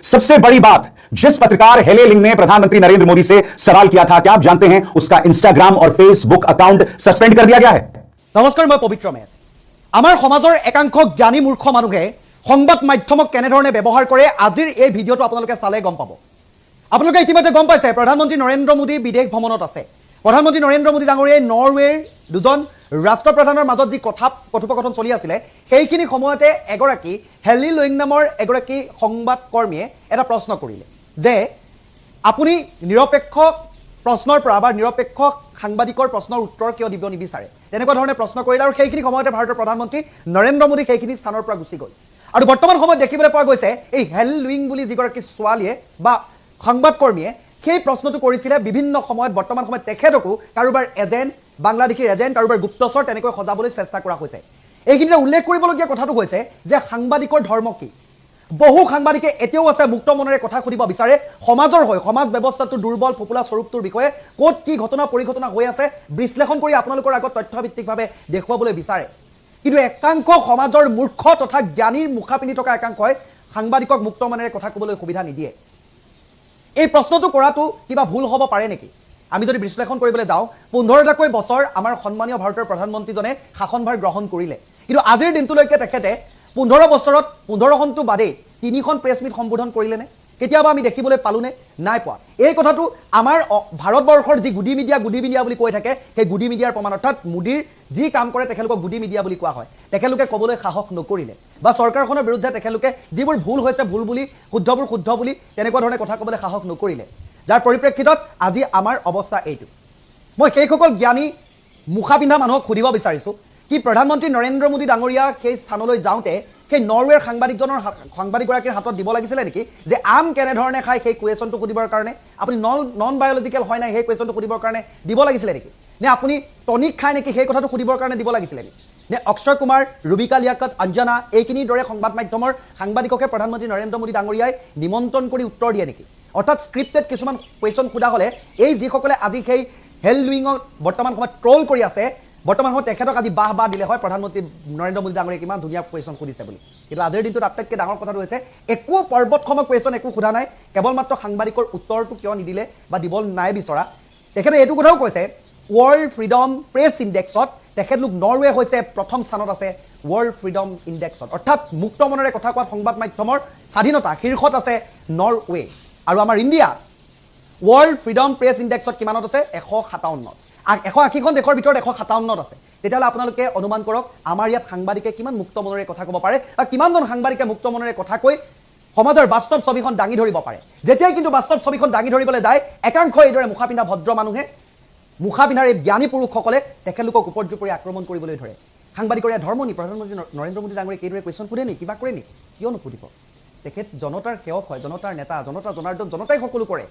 सबसे बड़ी बात, जिस पत्रकार हेले लिंग ने प्रधानमंत्री नरेंद्र मोदी से सवाल किया था, क्या आप जानते हैं उसका इंस्टाग्राम और फेसबुक अकाउंट सस्पेंड कर दिया गया है। नमस्कार, मैं पवित्र मेश। आमार समाजर एकांश ज्ञानी मूर्ख मानुहे संबाद माध्यमक केनेधरणे व्यवहार करे आजिर এই ভিডিওটো আপোনালোকে চালে গম পাব। আপোনালোকে ইতিমধ্যে গম পাইছে প্ৰধানমন্ত্ৰী নৰেন্দ্ৰ মোদী বিদেশ ভ্ৰমণত আছে। প্ৰধানমন্ত্ৰী নৰেন্দ্ৰ মোদী ডাঙৰীয়াই নৰৱেৰ দুজন ৰাষ্ট্ৰপ্ৰধানৰ মাজত যি কথোপকথন চলি আছিল সেইখিনি সময়তে এগৰাকী হেলি লুইং নামৰ এগৰাকী সংবাদ কৰ্মীয়ে এটা প্ৰশ্ন কৰিলে যে আপুনি নিৰপেক্ষ প্ৰশ্নৰ পৰা বা নিৰপেক্ষ সাংবাদিকৰ প্ৰশ্নৰ উত্তৰ কিয় দিব নিবিচাৰে, তেনেকুৱা ধৰণে প্ৰশ্ন কৰিলে আৰু সেইখিনি সময়তে ভাৰতৰ প্ৰধানমন্ত্ৰী নৰেন্দ্ৰ মোদী সেইখিনি স্থানৰ পৰা গুচি গ'ল। আৰু বৰ্তমান সময়ত দেখিবলৈ পোৱা গৈছে এই হেল লুইং বুলি যিগৰাকী ছোৱালীয়ে বা সংবাদকৰ্মীয়ে সেই প্ৰশ্নটো কৰিছিলে বিভিন্ন সময়ত। বৰ্তমান সময়ত তেখেতকো কাৰোবাৰ এজেণ্ট, বাংলাদেশীৰ এজেণ্ট, কাৰোবাৰ গুপ্তচৰ তেনেকৈ সজাবলৈ চেষ্টা কৰা হৈছে। এইখিনিতে উল্লেখ কৰিবলগীয়া কথাটো হৈছে যে সাংবাদিকৰ ধৰ্ম কি। বহু সাংবাদিকে এতিয়াও আছে মুক্ত মনেৰে কথা সুধিব বিচাৰে, সমাজৰ হৈ সমাজ ব্যৱস্থাটো দুৰ্বল ফোপোলা স্বৰূপটোৰ বিষয়ে ক'ত কি ঘটনা পৰিঘটনা হৈ আছে বিশ্লেষণ কৰি আপোনালোকৰ আগত তথ্যভিত্তিকভাৱে দেখুৱাবলৈ বিচাৰে। কিন্তু একাংশ সমাজৰ মূৰ্খ তথা জ্ঞানীৰ মুখা পিন্ধি থকা একাংশই সাংবাদিকক মুক্ত মনেৰে কথা ক'বলৈ সুবিধা নিদিয়ে। এই প্ৰশ্নটো কৰাটো কিবা ভুল হ'ব পাৰে নেকি? আমি যদি বিশ্লেষণ কৰিবলৈ যাওঁ, 15টাকৈ বছৰ আমাৰ সন্মানীয় ভাৰতৰ প্ৰধানমন্ত্ৰীজনে শাসনভাৰ গ্ৰহণ কৰিলে, কিন্তু আজিৰ দিনটোলৈকে তেখেতে 15 বছৰত 15খনটো বাদেই 3খন প্ৰেছ মিট সম্বোধন কৰিলেনে? কেতিয়াবা আমি দেখিবলৈ পালোনে? নাই পোৱা। এই কথাটো আমাৰ ভাৰতবৰ্ষৰ যি গুডি মিডিয়া বুলি কৈ থাকে সেই গুডি মিডিয়াৰ প্ৰমাণ, অৰ্থাৎ মোদীৰ যি কাম কৰে তেখেতলোকক গুডি মিডিয়া বুলি কোৱা হয়। তেখেতলোকে ক'বলৈ সাহস নকৰিলে বা চৰকাৰখনৰ বিৰুদ্ধে তেখেতলোকে যিবোৰ ভুল হৈছে ভুল বুলি, শুদ্ধবোৰ শুদ্ধ বুলি তেনেকুৱা ধৰণে কথা ক'বলৈ সাহস নকৰিলে, যাৰ পৰিপ্ৰেক্ষিতত আজি আমাৰ অৱস্থা এইটো। মই সেইসকল জ্ঞানী মুখা পিন্ধা মানুহক সুধিব বিচাৰিছোঁ কি প্ৰধানমন্ত্ৰী নৰেন্দ্ৰ মোদী ডাঙৰীয়া সেই স্থানলৈ যাওঁতে সেই নৰৱেৰ সাংবাদিকগৰাকীৰ হাতত দিব লাগিছিলে নেকি যে আম কেনেধৰণে খায় সেই কুৱেশ্যনটো সুধিবৰ কাৰণে? আপুনি নন বায়'লজিকেল হয় নাই সেই কুৱেশ্যনটো সুধিবৰ কাৰণে দিব লাগিছিলে নেকি? নে আপুনি টনিক খায় নেকি সেই কথাটো সুধিবৰ কাৰণে দিব লাগিছিলে নেকি? নে অক্ষয় কুমাৰ, ৰুবিকা লিয়াকত, অঞ্জনা এইখিনিৰ দৰে সংবাদ মাধ্যমৰ সাংবাদিককে প্ৰধানমন্ত্ৰী নৰেন্দ্ৰ মোদী ডাঙৰীয়াই নিমন্ত্ৰণ কৰি উত্তৰ দিয়ে নেকি? অৰ্থাৎ স্ক্ৰিপ্টেড কিছুমান কুৱেশ্যন সোধা হ'লে এই যিসকলে আজি সেই হেল লুইঙক বৰ্তমান সময়ত ট্ৰল কৰি আছে, বৰ্তমান সময়ত তেখেতক আজি বাহ দিলে হয় প্ৰধানমন্ত্ৰী নৰেন্দ্ৰ মোদী ডাঙৰীয়াই কিমান ধুনীয়া কুৱেশ্যন সুধিছে বুলি। কিন্তু আজিৰ দিনটোত আটাইতকৈ ডাঙৰ কথাটো হৈছে একো পৰ্বতসম কুৱেশ্যন একো সোধা নাই, কেৱল মাত্ৰ সাংবাদিকৰ উত্তৰটো কিয় নিদিলে বা দিব নাই বিচৰা। তেখেতে এইটো কথাও কৈছে ৱৰ্ল্ড ফ্ৰীডম প্ৰেছ ইণ্ডেক্সত তেখেতলোক নৰৱে হৈছে প্ৰথম স্থানত আছে ৱৰ্ল্ড ফ্ৰীডম ইণ্ডেক্সত, অৰ্থাৎ মুক্ত মনেৰে কথা কোৱা সংবাদ মাধ্যমৰ স্বাধীনতা শীৰ্ষত আছে নৰৱে। আৰু আমাৰ ইণ্ডিয়া ৱৰ্ল্ড ফ্ৰীডম প্ৰেছ ইণ্ডেক্সত কিমানত আছে? 157। 180খন দেশৰ ভিতৰত 157ত আছে। তেতিয়াহ'লে আপোনালোকে অনুমান কৰক আমাৰ ইয়াত সাংবাদিকে কিমান মুক্ত মনেৰে কথা ক'ব পাৰে বা কিমানজন সাংবাদিকে মুক্ত মনেৰে কথা কৈ সমাজৰ বাস্তৱ ছবিখন দাঙি ধৰিব পাৰে। যেতিয়াই কিন্তু বাস্তৱ ছবিখন দাঙি ধৰিবলৈ যায় একাংশ এইদৰে মুখা পিন্ধা ভদ্ৰ মানুহে, মুখা পিন্ধাৰ এই জ্ঞানী পুৰুষসকলে তেখেতলোকক উপৰ্যুপৰি আক্ৰমণ কৰিবলৈ ধৰে। সাংবাদিকৰ ইয়াত ধৰ্ম নি? প্ৰধানমন্ত্ৰী নৰেন্দ্ৰ মোদী ডাঙৰীয়াই এইদৰে কুৱেশ্যন সোধে নি? কিবা কৰে নি? কিয় নুসুধিব? তেখেত জনতাৰ সেৱক হয়, জনতাৰ নেতা, জনতা জনাৰ্দন, জনতাই সকলো কৰে।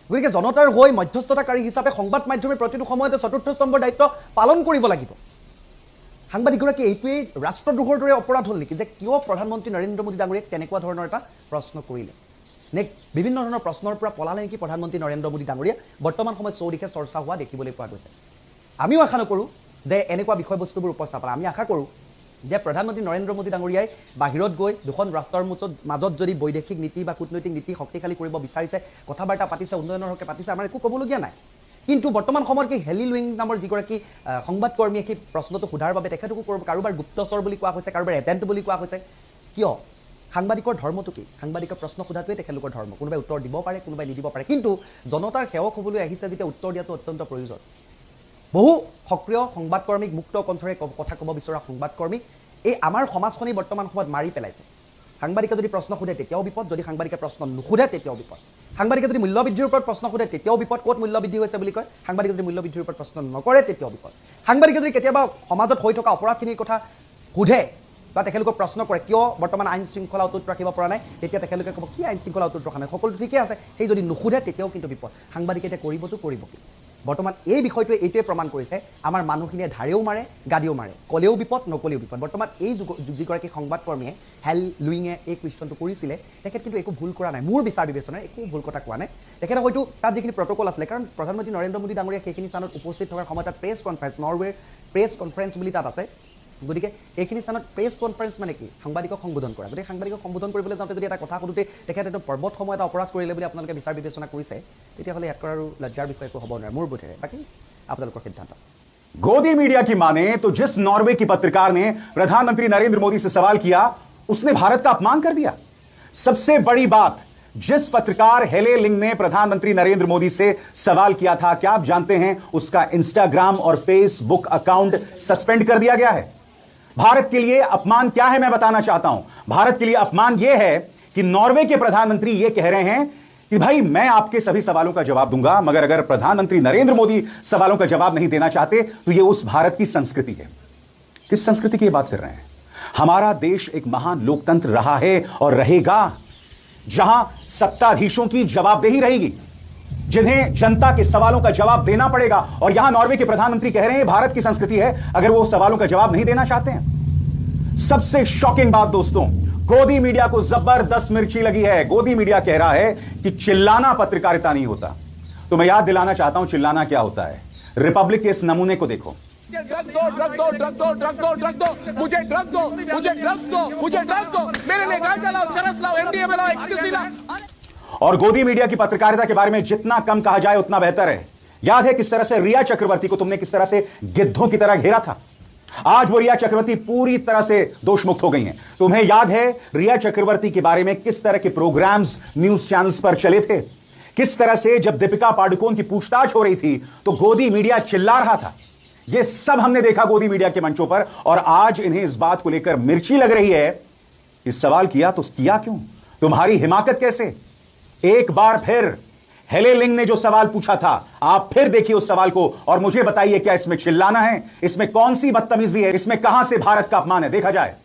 গতিকে জনতাৰ হৈ মধ্যস্থতাকাৰী হিচাপে সংবাদ মাধ্যমে প্ৰতিটো সময়তে চতুৰ্থ স্তম্ভৰ দায়িত্ব পালন কৰিব লাগিব। সাংবাদিকগৰাকী এইটোৱেই ৰাষ্ট্ৰদ্ৰোহৰ দৰে অপৰাধ হ'ল নেকি যে কিয় প্ৰধানমন্ত্ৰী নৰেন্দ্ৰ মোদী ডাঙৰীয়াক তেনেকুৱা ধৰণৰ এটা প্ৰশ্ন কৰিলে? নে বিভিন্ন ধৰণৰ প্ৰশ্নৰ পৰা পলালে নেকি প্ৰধানমন্ত্ৰী নৰেন্দ্ৰ মোদী ডাঙৰীয়া? বৰ্তমান সময়ত চৌদিশে চৰ্চা হোৱা দেখিবলৈ পোৱা গৈছে। আমিও আশা নকৰোঁ যে এনেকুৱা বিষয়বস্তুবোৰ উপস্থাপন, আমি আশা কৰোঁ যে প্ৰধানমন্ত্ৰী নৰেন্দ্ৰ মোদী ডাঙৰীয়াই বাহিৰত গৈ দুখন ৰাষ্ট্ৰৰ মাজত যদি বৈদেশিক নীতি বা কূটনৈতিক নীতি শক্তিশালী কৰিব বিচাৰিছে, কথা বাৰ্তা পাতিছে, উন্নয়নৰ হকে পাতিছে, আমাৰ একো ক'বলগীয়া নাই। কিন্তু বৰ্তমান সময়ত কি হেলি লুইং নামৰ যিগৰাকী সংবাদকৰ্মীয়ে সেই প্ৰশ্নটো সোধাৰ বাবে তেখেতকো কাৰোবাৰ গুপ্তচৰ বুলি কোৱা হৈছে, কাৰোবাৰ এজেণ্ট বুলি কোৱা হৈছে। কিয়? সাংবাদিকৰ ধৰ্মটো কি? সাংবাদিকৰ প্ৰশ্ন সোধাটোৱে তেখেতলোকৰ ধৰ্ম। কোনোবাই উত্তৰ দিব পাৰে, কোনোবাই নিদিব পাৰে, কিন্তু জনতাৰ সেৱক হ'বলৈ আহিছে যেতিয়া উত্তৰ দিয়াটো অত্যন্ত প্ৰয়োজন। বহু সক্ৰিয় সংবাদকৰ্মীক, মুক্ত কণ্ঠৰে কথা ক'ব বিচৰা সংবাদকৰ্মীক এই আমাৰ সমাজখনেই বৰ্তমান সময়ত মাৰি পেলাইছে। সাংবাদিকে যদি প্ৰশ্ন সোধে তেতিয়াও বিপদ, যদি সাংবাদিকে প্ৰশ্ন নুসুধে তেতিয়াও বিপদ। সাংবাদিকে যদি মূল্যবৃদ্ধিৰ ওপৰত প্ৰশ্ন সোধে তেতিয়াও বিপদ, ক'ত মূল্যবৃদ্ধি হৈছে বুলি কয়। সাংবাদিকে যদি মূল্যবৃদ্ধিৰ ওপৰত প্ৰশ্ন নকৰে তেতিয়াও বিপদ। সাংবাদিকে যদি কেতিয়াবা সমাজত হৈ থকা অপৰাধখিনিৰ কথা সোধে বা তেখেতলোকক প্ৰশ্ন কৰে কিয় বৰ্তমান আইন শৃংখলা অটুট ৰাখিব পৰা নাই, তেতিয়া তেখেতলোকে ক'ব কি আইন শৃংখলা অটুট ৰখা নাই, সকলো ঠিকে আছে। সেই যদি নুসুধে তেতিয়াও কিন্তু বিপদ। সাংবাদিকে এতিয়া কৰিব কি? বৰ্তমান এই বিষয়টোৱে এইটোৱে প্ৰমাণ কৰিছে আমাৰ মানুহখিনিয়ে ধাৰেও মাৰে, গাদিও মাৰে, ক'লেও বিপদ, নক'লেও বিপদ। বৰ্তমান এই যিগৰাকী সংবাদকৰ্মীয়ে হেল লুইঙে এই কুৱেশ্যনটো কৰিছিলে তেখেত কিন্তু একো ভুল কৰা নাই, মোৰ বিচাৰ বিবেচনাৰে একো ভুল কথা কোৱা নাই। তেখেতে হয়তো তাত যিখিনি প্ৰট'কল আছিলে, কাৰণ প্ৰধানমন্ত্ৰী নৰেন্দ্ৰ মোদী ডাঙৰীয়া সেইখিনি স্থানত উপস্থিত থকাৰ সময়ত তাত প্ৰেছ কনফাৰেন্স, নৰৱেৰ প্ৰেছ কনফাৰেন্স বুলি তাত আছে, গতিকে এইখিনি স্থানত প্ৰেছ কনফাৰেন্স মানে কি সাংবাদিকক সম্বোধন কৰা গতিকে সাংবাদিকক সম্বোধন কৰিবলৈ যাওঁতে যদি এটা কথা সোধোতে তেখেতে এইটো পৰ্বতসমূহ এটা অপৰাধ কৰিলে বুলি আপোনালোকে বিচাৰ বিবেচনা কৰিছে তেতিয়াহ'লে ইয়াত কৰাৰ লজ্জাৰ বিষয় একো হ'ব নোৱাৰে মোৰ বোধেৰে বাকী আপোনালোকৰ সিদ্ধান্ত गोदी मीडिया की माने तो जिस नॉर्वे की पत्रकार ने प्रधानमंत्री नरेंद्र मोदी से सवाल किया उसने भारत का अपमान कर दिया। सबसे बड़ी बात, जिस पत्रकार हेले लिंग ने प्रधानमंत्री नरेंद्र मोदी से सवाल किया था, क्या आप जानते हैं उसका इंस्टाग्राम और फेसबुक अकाउंट सस्पेंड कर दिया गया है। भारत के लिए अपमान क्या है मैं बताना चाहता हूं। भारत के लिए अपमान यह है कि नॉर्वे के प्रधानमंत्री यह कह रहे हैं कि भाई मैं आपके सभी सवालों का जवाब दूंगा, मगर अगर प्रधानमंत्री नरेंद्र मोदी सवालों का जवाब नहीं देना चाहते तो यह उस भारत की संस्कृति है। किस संस्कृति की बात कर रहे हैं? हमारा देश एक महान लोकतंत्र रहा है और रहेगा, जहां सत्ताधीशों की जवाबदेही रहेगी, जिन्हें जनता के सवालों का जवाब देना पड़ेगा। और यहां नॉर्वे के प्रधानमंत्री कह रहे हैं भारत की संस्कृति है अगर वो सवालों का जवाब नहीं देना चाहते हैं। सबसे शॉकिंग बात दोस्तों, गोदी मीडिया को जबरदस्त मिर्ची लगी है। गोदी मीडिया कह रहा है कि चिल्लाना पत्रकारिता नहीं होता। तो मैं याद दिलाना चाहता हूं चिल्लाना क्या होता है। रिपब्लिक के इस नमूने को देखो। ड्रग दो, ड्रग दो, ड्रग दो, ड्रग दो, ड्रग दो, मुझे ड्रग दो, मुझे ड्रग्स दो, मुझे ड्रग दो, मेरे लिए गांजा लाओ, चरस लाओ, एमडीएमए लाओ, एक्सटेसी लाओ। और गोदी मीडिया की पत्रकारिता के बारे में जितना कम कहा जाए उतना बेहतर है। याद है किस तरह से रिया चक्रवर्ती को तुमने किस तरह से गिद्धों की तरह घेरा था। आज वो रिया चक्रवर्ती पूरी तरह से दोषमुक्त हो गई हैं। तुम्हें याद है रिया चक्रवर्ती के बारे में किस तरह के प्रोग्राम्स न्यूज चैनल्स पर चले थे, किस तरह से जब दीपिका पादुकोण की पूछताछ हो रही थी तो गोदी मीडिया चिल्ला रहा था। यह सब हमने देखा गोदी मीडिया के मंचों पर, और आज इन्हें इस बात को लेकर मिर्ची लग रही है। इस सवाल किया तो किया क्यों? तुम्हारी हिमाकत कैसे? एक बार फिर हेले लिंग ने जो सवाल पूछा था आप फिर देखिए उस सवाल को और मुझे बताइए क्या इसमें चिल्लाना है, इसमें कौन सी बदतमीजी है, इसमें कहां से भारत का अपमान है। देखा जाए।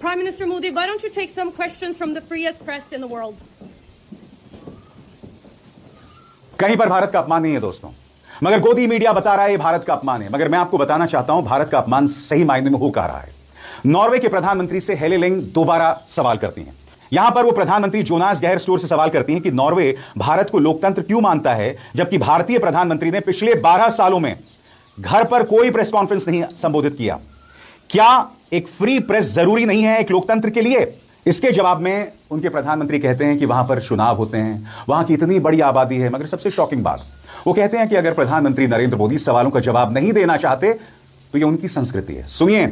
Prime Minister Modi, why don't you take some questions from the freest press in the world? कहीं पर भारत का अपमान नहीं है दोस्तों, मगर गोदी मीडिया बता रहा है भारत का अपमान है। मगर मैं आपको बताना चाहता हूं भारत का अपमान सही मायने में हो का रहा है। नॉर्वे के प्रधानमंत्री से हेले लिंग दोबारा सवाल करती हैं। यहां पर वो प्रधानमंत्री जोनास गैर स्टोर से सवाल करती हैं कि नॉर्वे भारत को लोकतंत्र क्यों मानता है, जबकि भारतीय प्रधानमंत्री ने पिछले 12 सालों में घर पर कोई प्रेस कॉन्फ्रेंस नहीं संबोधित किया। क्या एक फ्री प्रेस जरूरी नहीं है एक लोकतंत्र के लिए? इसके जवाब में उनके प्रधानमंत्री कहते हैं कि वहां पर चुनाव होते हैं, वहां की इतनी बड़ी आबादी है। मगर सबसे शॉकिंग बात, वो कहते हैं कि अगर प्रधानमंत्री नरेंद्र मोदी सवालों का जवाब नहीं देना चाहते तो यह उनकी संस्कृति है। सुनिए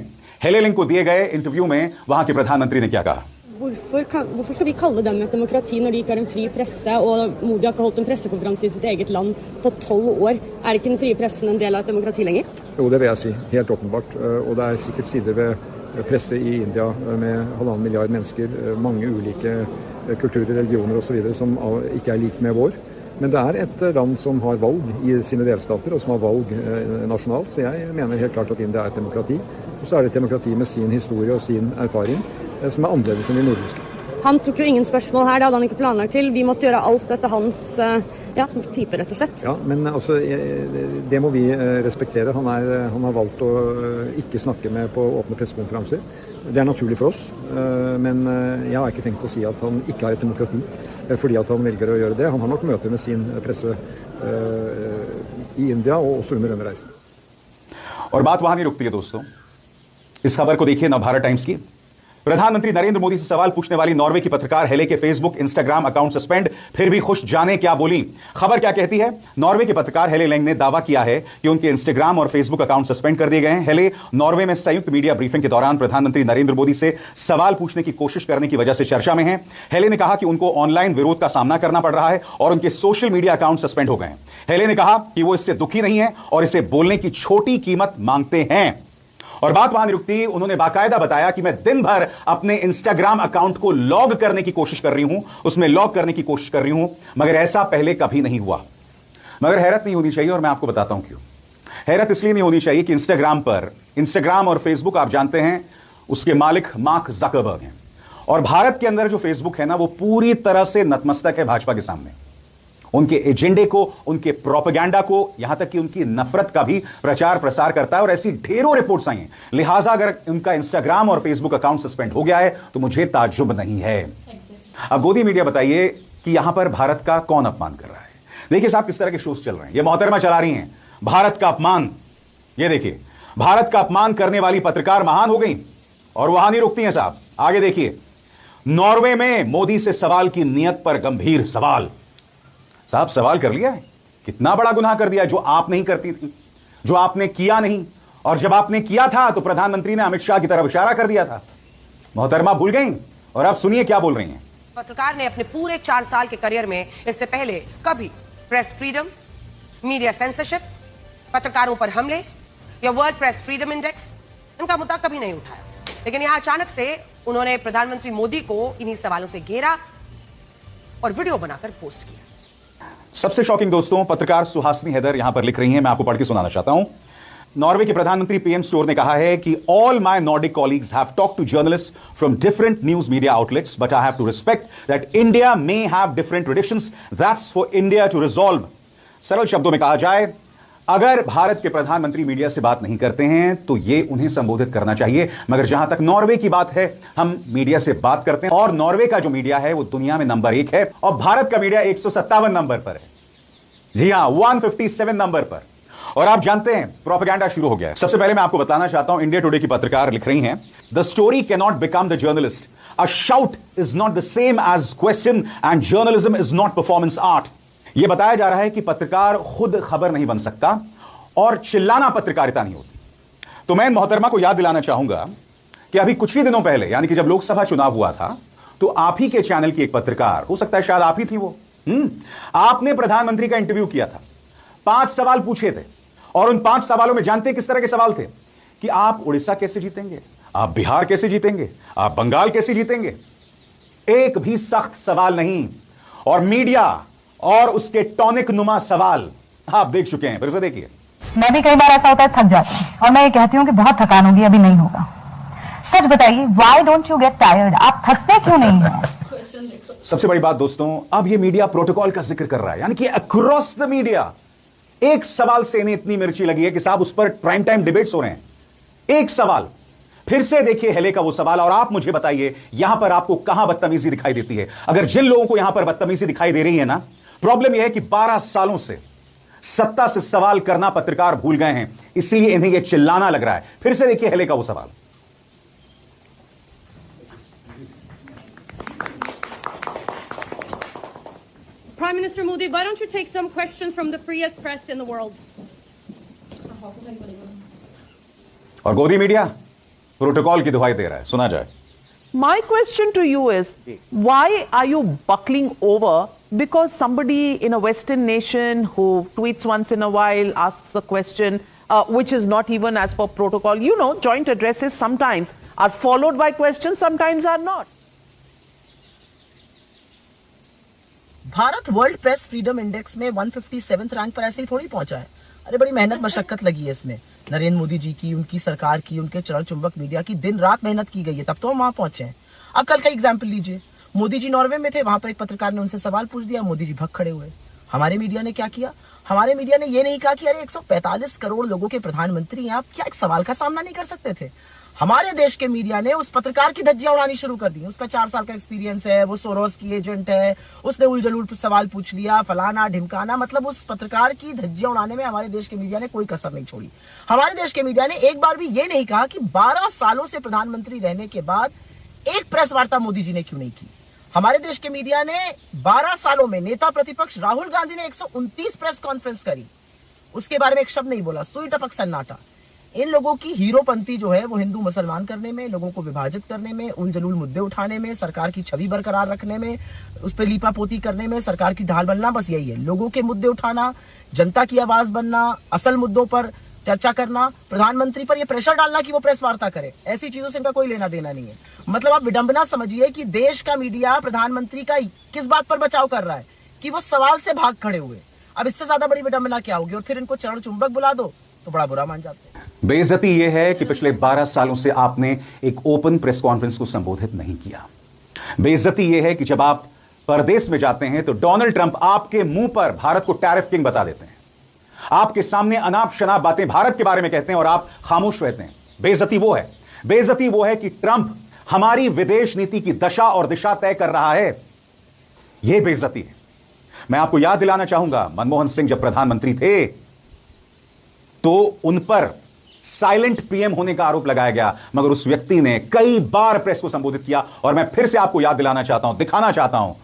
हेले लिंग को दिए गए इंटरव्यू में वहां के प्रधानमंत्री ने क्या कहा। Hvorfor skal vi kalle dem et demokrati når de ikke har en fri presse, og Modi har ikke holdt en pressekonferanse i sitt eget land på 12 år? Er ikke den frie pressen en del av et demokrati lenger? Jo, det vil jeg si. Helt åpenbart. Og det er sikkert sider ved presse i India med 1,5 milliard mennesker, mange ulike kulturer, religioner osv. som ikke er lik med vår. Men det er et land som har valg i sine delstater, og som har valg nasjonalt. Så jeg mener helt klart at India er et demokrati. Og så er det et demokrati med sin historie og sin erfaring, som er annerledes enn de nordiske. Han tok jo ingen spørsmål her, det hadde han ikke planlagt til. Vi måtte gjøre alt etter hans type, rett og slett. Ja, men altså, det må vi respektere. Han har valgt å ikke snakke med på åpne pressekonferanser. Det er naturlig for oss, men jeg har ikke tenkt å si at han ikke har et demokrati, fordi at han velger å gjøre det. Han har nok møter med sin presse i India, og også under denne reisen. और बात वहां नहीं रुकती है दोस्तों। इस खबर को देखिए नवभारत टाइम्स की। प्रधानमंत्री नरेंद्र मोदी से सवाल पूछने वाली नॉर्वे की पत्रकार हेले के फेसबुक इंस्टाग्राम अकाउंट सस्पेंड, फिर भी खुश, जाने क्या बोली। खबर क्या कहती है। नॉर्वे के पत्रकार हेले लिंग ने दावा किया है कि उनके इंस्टाग्राम और फेसबुक अकाउंट सस्पेंड कर दिए गए हैं। हेले नॉर्वे में संयुक्त मीडिया ब्रीफिंग के दौरान प्रधानमंत्री नरेंद्र मोदी से सवाल पूछने की कोशिश करने की वजह से चर्चा में है। हेले ने कहा कि उनको ऑनलाइन विरोध का सामना करना पड़ रहा है और उनके सोशल मीडिया अकाउंट सस्पेंड हो गए हैं। हेले ने कहा कि वो इससे दुखी नहीं है और इसे बोलने की छोटी कीमत मांगते हैं। और बात वहां नहीं रुकती, उन्होंने बाकायदा बताया कि मैं दिन भर अपने इंस्टाग्राम अकाउंट को लॉग करने की कोशिश कर रही हूं, उसमें लॉग करने की कोशिश कर रही हूं, मगर ऐसा पहले कभी नहीं हुआ। मगर हैरत नहीं होनी चाहिए और मैं आपको बताता हूं क्यों। हैरत इसलिए नहीं होनी चाहिए कि इंस्टाग्राम और फेसबुक आप जानते हैं उसके मालिक मार्क जकरबर्ग हैं, और भारत के अंदर जो फेसबुक है ना वो पूरी तरह से नतमस्तक है भाजपा के सामने। उनके एजेंडे को, उनके प्रोपेगेंडा को, यहां तक कि उनकी नफरत का भी प्रचार प्रसार करता है, और ऐसी ढेरों रिपोर्ट्स आई हैं। लिहाजा अगर उनका इंस्टाग्राम और फेसबुक अकाउंट सस्पेंड हो गया है तो मुझे ताज्जुब नहीं है। अब गोदी मीडिया बताइए कि यहां पर भारत का कौन अपमान कर रहा है। देखिए साहब किस तरह के शोज चल रहे हैं। ये मोहतरमा चला रही हैं भारत का अपमान। ये देखिए भारत का अपमान करने वाली पत्रकार महान हो गई और वहां नहीं रुकती हैं साहब। आगे देखिए, नॉर्वे में मोदी से सवाल की नियत पर गंभीर सवाल। साहब सवाल कर लिया है, कितना बड़ा गुनाह कर दिया जो आप नहीं करती थी, जो आपने किया नहीं, और जब आपने किया था तो प्रधानमंत्री ने अमित शाह की तरफ इशारा कर दिया था। मोहतरमा भूल गई और अब सुनिए क्या बोल रही हैं। पत्रकार ने अपने पूरे 4 साल के करियर में इससे पहले कभी प्रेस फ्रीडम, मीडिया सेंसरशिप, पत्रकारों पर हमले या वर्ल्ड प्रेस फ्रीडम इंडेक्स इनका मुद्दा कभी नहीं उठाया। लेकिन यहां अचानक से उन्होंने प्रधानमंत्री मोदी को इन्हीं सवालों से घेरा और वीडियो बनाकर पोस्ट किया। सबसे शॉकिंग दोस्तों, पत्रकार सुहासिनी हैदर यहां पर लिख रही हैं, मैं आपको पढ़ के सुनाना चाहता हूं। नॉर्वे के प्रधानमंत्री पीएम स्टोर ने कहा है कि all my Nordic colleagues have talked to journalist from different news media outlets, but I have to respect that India may have different traditions, that's for India to resolve. सरल शब्दों में कहा जाए, अगर भारत के प्रधानमंत्री मीडिया से बात नहीं करते हैं तो यह उन्हें संबोधित करना चाहिए, मगर जहां तक नॉर्वे की बात है, हम मीडिया से बात करते हैं और नॉर्वे का जो मीडिया है वो दुनिया में नंबर 1 है और भारत का मीडिया 157 नंबर पर है। जी हां, 157 नंबर पर। और आप जानते हैं प्रोपेगेंडा शुरू हो गया है। सबसे पहले मैं आपको बताना चाहता हूं, इंडिया टुडे की पत्रकार लिख रही हैं, the story can not become the journalist, a shout is not the same as question and journalism is not performance art. यह बताया जा रहा है कि पत्रकार खुद खबर नहीं बन सकता और चिल्लाना पत्रकारिता नहीं होती। तो मैं मोहतरमा को याद दिलाना चाहूंगा कि अभी कुछ ही दिनों पहले, यानी कि जब लोकसभा चुनाव हुआ था, तो आप ही के चैनल की एक पत्रकार, हो सकता है शायद आप ही थी वो, आपने प्रधानमंत्री का इंटरव्यू किया था, 5 सवाल पूछे थे और उन 5 सवालों में जानते किस तरह के सवाल थे कि आप उड़ीसा कैसे जीतेंगे, आप बिहार कैसे जीतेंगे, आप बंगाल कैसे जीतेंगे। एक भी सख्त सवाल नहीं, और मीडिया और उसके टॉनिक नुमा सवाल आप देख चुके हैं। फिर से देखिए। मैं भी कई बार ऐसा होता है थक जाती हूँ और मैं ये कहती हूँ कि बहुत थकान होगी, अभी नहीं होगा। सच बताइए, why don't you get tired? आप थकते क्यों नहीं हैं? सबसे बड़ी बात दोस्तों, अब ये मीडिया प्रोटोकॉल का जिक्र कर रहा है, यानी कि अक्रॉस द मीडिया एक सवाल से इन्हें इतनी मिर्ची लगी है कि साहब उस पर प्राइम टाइम डिबेट्स हो रहे हैं। एक सवाल, फिर से देखिए हेले का वो सवाल, और आप मुझे बताइए यहां पर आपको कहां बदतमीजी दिखाई देती है। अगर जिन लोगों को यहां पर बदतमीजी दिखाई दे रही है ना, प्रॉब्लम यह है कि 12 सालों से सत्ता से सवाल करना पत्रकार भूल गए हैं, इसलिए इन्हें यह चिल्लाना लग रहा है। फिर से देखिए हेले का वो सवाल। Prime Minister Modi, why don't you take some questions from the freest press in the world? और गोदी मीडिया प्रोटोकॉल की दुहाई दे रहा है, सुना जाए। My question to you is, why are you buckling over because somebody in a Western nation who tweets once in a while, asks a question which is not even as per protocol? You know, joint addresses sometimes are followed by questions, sometimes are not. Bharat world press freedom index में 157th rank पर ऐसे ही थोड़ी पहुंचा है। अरे बड़ी मेहनत मशक्कत लगी है इसमें, नरेंद्र मोदी जी की, उनकी सरकार की, उनके चरण चुंबक मीडिया की दिन रात मेहनत की गई है, तब तो हम वहां पहुंचे हैं। अब कल का एग्जाम्पल लीजिए, मोदी जी नॉर्वे में थे, वहां पर एक पत्रकार ने उनसे सवाल पूछ दिया, मोदी जी भग खड़े हुए। हमारे मीडिया ने क्या किया? हमारे मीडिया ने ये नहीं कहा कि अरे 145 करोड़ लोगों के प्रधानमंत्री हैं, आप क्या एक सवाल का सामना नहीं कर सकते थे? हमारे देश के मीडिया ने उस पत्रकार की धज्जियां उड़ानी शुरू कर दी। उसका 4 साल का एक्सपीरियंस है, वो सोरोस की एजेंट है, उसने उलझुल सवाल पूछ लिया, फलाना ढिमकाना, मतलब उस पत्रकार की धज्जियां उड़ाने में हमारे देश के मीडिया ने कोई कसर नहीं छोड़ी। हमारे देश के मीडिया ने एक बार भी ये नहीं कहा कि 12 सालों से प्रधानमंत्री रहने के बाद एक प्रेस वार्ता मोदी जी ने क्यों नहीं की। हमारे देश के मीडिया ने 12 सालों में नेता प्रतिपक्ष राहुल गांधी ने 129 प्रेस कॉन्फ्रेंस करी, उसके बारे में एक शब्द नहीं बोला, सुई टपक सन्नाटा। इन लोगों की हीरोपंती जो है वो हिंदू मुसलमान करने में, लोगों को विभाजित करने में, उलझुल मुद्दे उठाने में, सरकार की छवि बरकरार रखने में, उस पर लीपापोती करने में, सरकार की ढाल बनना, बस यही है। लोगों के मुद्दे उठाना, जनता की आवाज बनना, असल मुद्दों पर चर्चा करना, प्रधानमंत्री पर यह प्रेशर डालना कि वो प्रेस वार्ता करे, ऐसी चीजों से इनका कोई लेना देना नहीं है। मतलब आप विडंबना समझिए कि देश का मीडिया प्रधानमंत्री का किस बात पर बचाव कर रहा है कि वो सवाल से भाग खड़े हुए। अब इससे ज्यादा बड़ी विडंबना क्या होगी? और फिर इनको चरण चुंबक बुला दो तो बड़ा बुरा मान जाते हैं। बेइज्जती यह है कि पिछले 12 सालों से आपने एक ओपन प्रेस कॉन्फ्रेंस को संबोधित नहीं किया। बेइज्जती यह है कि जब आप परदेश में जाते हैं तो डोनाल्ड ट्रंप आपके मुंह पर भारत को टैरिफ किंग बता देते हैं, आपके सामने अनाप शनाप बातें भारत के बारे में कहते हैं और आप खामोश रहते हैं। बेइज्जती वो है, बेइज्जती वो है कि ट्रंप हमारी विदेश नीति की दशा और दिशा तय कर रहा है। यह बेइज्जती है। मैं आपको याद दिलाना चाहूंगा, मनमोहन सिंह जब प्रधानमंत्री थे तो उन पर साइलेंट पीएम होने का आरोप लगाया गया, मगर उस व्यक्ति ने कई बार प्रेस को संबोधित किया। और मैं फिर से आपको याद दिलाना चाहता हूं, दिखाना चाहता हूं,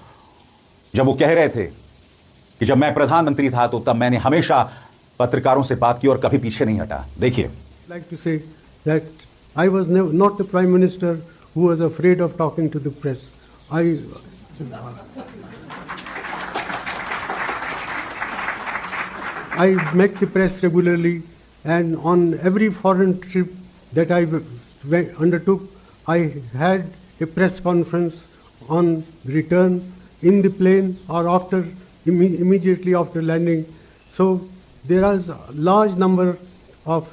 जब वो कह रहे थे कि जब मैं प्रधानमंत्री था तो तब मैंने हमेशा पत्रकारों से बात की और कभी पीछे नहीं हटा। देखिए, like to say that I was not the Prime Minister who was afraid of talking to the press. I met the press regularly, and on every foreign trip that I undertook, I had a press conference on return in the plane or after immediately after landing. So there is a large number of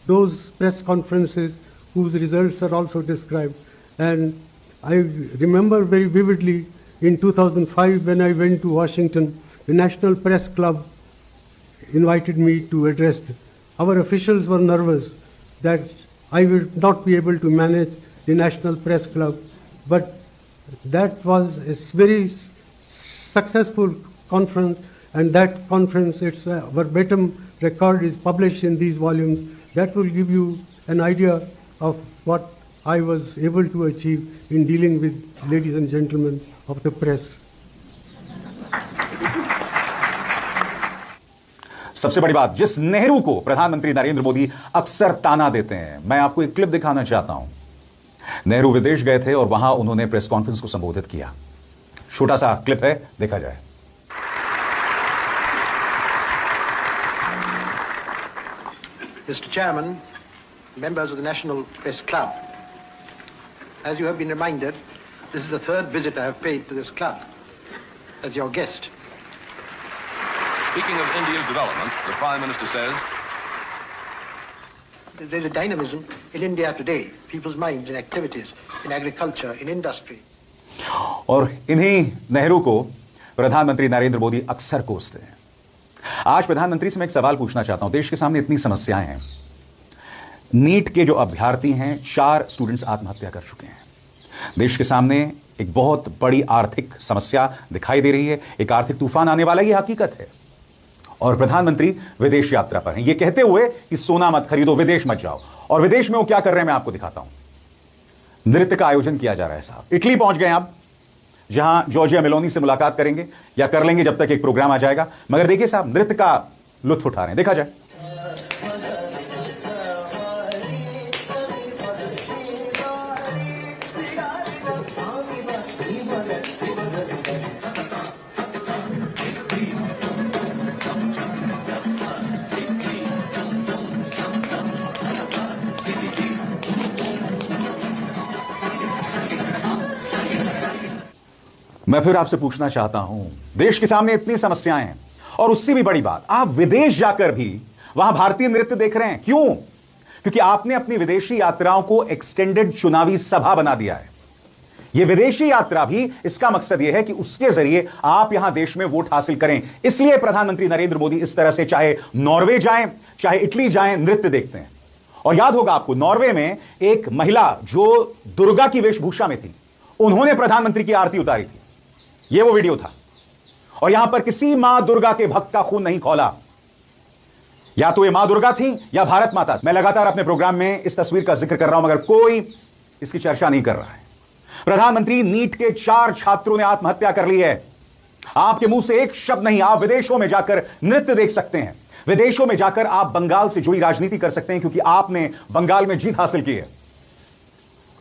those press conferences whose results are also described. And I remember very vividly in 2005 when I went to Washington, the National Press Club invited me to address them. Our officials were nervous that I would not be able to manage the National Press Club, but that was a very successful conference, and that conference, its verbatim record is published in these volumes. That will give you an idea of what I was able to achieve in dealing with ladies and gentlemen of the press. सबसे बड़ी बात, जिस नेहरू को प्रधानमंत्री नरेंद्र मोदी अक्सर ताना देते हैं, मैं आपको एक क्लिप दिखाना चाहता हूं। नेहरू विदेश गए थे और वहां उन्होंने प्रेस कॉन्फ्रेंस को संबोधित किया। छोटा सा क्लिप है, देखा जाए। Mr. Chairman, members of the National Press Club, as you have been reminded, this is the third visit I have paid to this club as your guest. Speaking of India's development, the Prime Minister says, there's a dynamism in India today, people's minds and activities in agriculture, in industry. और इन्हीं नेहरू को प्रधानमंत्री नरेंद्र मोदी अक्सर कोसते हैं। आज प्रधानमंत्री से मैं एक सवाल पूछना चाहता हूं। देश के सामने इतनी समस्याएं हैं। नीट के जो अभ्यर्थी हैं, 4 स्टूडेंट्स आत्महत्या कर चुके हैं। देश के सामने एक बहुत बड़ी आर्थिक समस्या दिखाई दे रही है। एक आर्थिक तूफान आने वाला, यह हकीकत है। और प्रधानमंत्री विदेश यात्रा पर हैं, यह कहते हुए कि सोना मत खरीदो, विदेश मत जाओ। और विदेश में वो क्या कर रहे हैं, मैं आपको दिखाता हूं। नृत्य का आयोजन किया जा रहा है साहब। इटली पहुंच गए आप, जहां जॉर्जिया मेलोनी से मुलाकात करेंगे या कर लेंगे जब तक एक प्रोग्राम आ जाएगा। मगर देखिए साहब, नृत्य का लुत्फ उठा रहे हैं, देखा जाए। मैं फिर आपसे पूछना चाहता हूं, देश के सामने इतनी समस्याएं हैं और उससे भी बड़ी बात, आप विदेश जाकर भी वहां भारतीय नृत्य देख रहे हैं। क्यों? क्योंकि आपने अपनी विदेशी यात्राओं को एक्सटेंडेड चुनावी सभा बना दिया है। यह विदेशी यात्रा भी इसका मकसद यह है कि उसके जरिए आप यहां देश में वोट हासिल करें। इसलिए प्रधानमंत्री नरेंद्र मोदी इस तरह से चाहे नॉर्वे जाएं, चाहे इटली जाएं, नृत्य देखते हैं। और याद होगा आपको, नॉर्वे में एक महिला जो दुर्गा की वेशभूषा में थी, उन्होंने प्रधानमंत्री की आरती उतारी थी। यह वो वीडियो था। और यहां पर किसी मां दुर्गा के भक्त का खून नहीं खौला। या तो ये मां दुर्गा थी या भारत माता। मैं लगातार अपने प्रोग्राम में इस तस्वीर का जिक्र कर रहा हूं, मगर कोई इसकी चर्चा नहीं कर रहा है। प्रधानमंत्री, नीट के 4 छात्रों ने आत्महत्या कर ली है। आपके मुंह से एक शब्द नहीं। आप विदेशों में जाकर नृत्य देख सकते हैं। विदेशों में जाकर आप बंगाल से जुड़ी राजनीति कर सकते हैं, क्योंकि आपने बंगाल में जीत हासिल की है।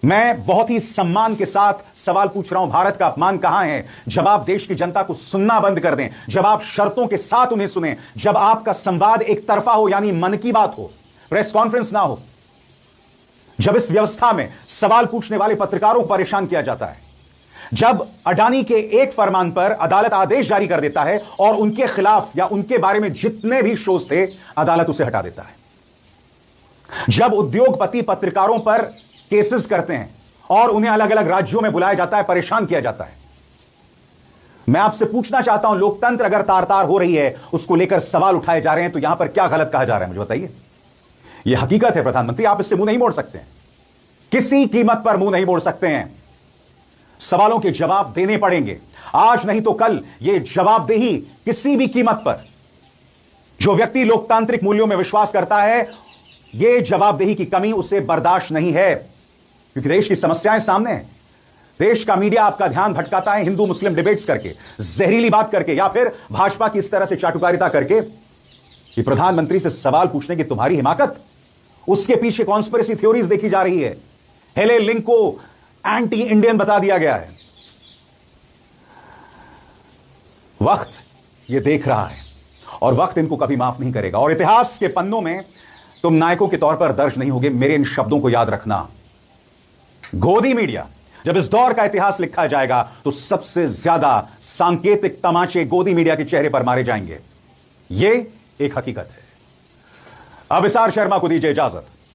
मैं बहुत ही सम्मान के साथ सवाल पूछ रहा हूं, भारत का अपमान कहां है? जब आप देश की जनता को सुनना बंद कर दें, जब आप शर्तों के साथ उन्हें सुने, जब आपका संवाद एक तरफा हो, यानी मन की बात हो, प्रेस कॉन्फ्रेंस ना हो, जब इस व्यवस्था में सवाल पूछने वाले पत्रकारों को परेशान किया जाता है, जब अडानी के एक फरमान पर अदालत आदेश जारी कर देता है और उनके खिलाफ या उनके बारे में जितने भी शोज थे, अदालत उसे हटा देता है, जब उद्योगपति पत्रकारों पर केसेस करते हैं और उन्हें अलग अलग राज्यों में बुलाया जाता है, परेशान किया जाता है। मैं आपसे पूछना चाहता हूं, लोकतंत्र अगर तार-तार हो रही है, उसको लेकर सवाल उठाए जा रहे हैं, तो यहां पर क्या गलत कहा जा रहा है, मुझे बताइए। यह हकीकत है प्रधानमंत्री, आप इससे मुंह नहीं मोड़ सकते हैं। किसी कीमत पर मुंह नहीं मोड़ सकते हैं। सवालों के जवाब देने पड़ेंगे। आज नहीं तो कल ये जवाबदेही किसी भी कीमत पर। जो व्यक्ति लोकतांत्रिक मूल्यों में विश्वास करता है, यह जवाबदेही की कमी उसे बर्दाश्त नहीं है, क्योंकि देश की समस्याएं सामने हैं। देश का मीडिया आपका ध्यान भटकाता है हिंदू मुस्लिम डिबेट्स करके, जहरीली बात करके, या फिर भाजपा की इस तरह से चाटुकारिता करके कि प्रधानमंत्री से सवाल पूछने की तुम्हारी हिमाकत, उसके पीछे कॉन्स्पिरेसी थ्योरीज देखी जा रही है। हेले लिंक को एंटी इंडियन बता दिया गया है। वक्त ये देख रहा है और वक्त इनको कभी माफ नहीं करेगा, और इतिहास के पन्नों में तुम नायकों के तौर पर दर्ज नहीं होगे। मेरे इन शब्दों को याद रखना। गोदी मीडिया, जब इस दौर का इतिहास लिखा जाएगा तो सबसे ज्यादा सांकेतिक तमाचे गोदी मीडिया के चेहरे पर मारे जाएंगे। यह एक हकीकत है। अब इसार शर्मा को दीजिए इजाजत।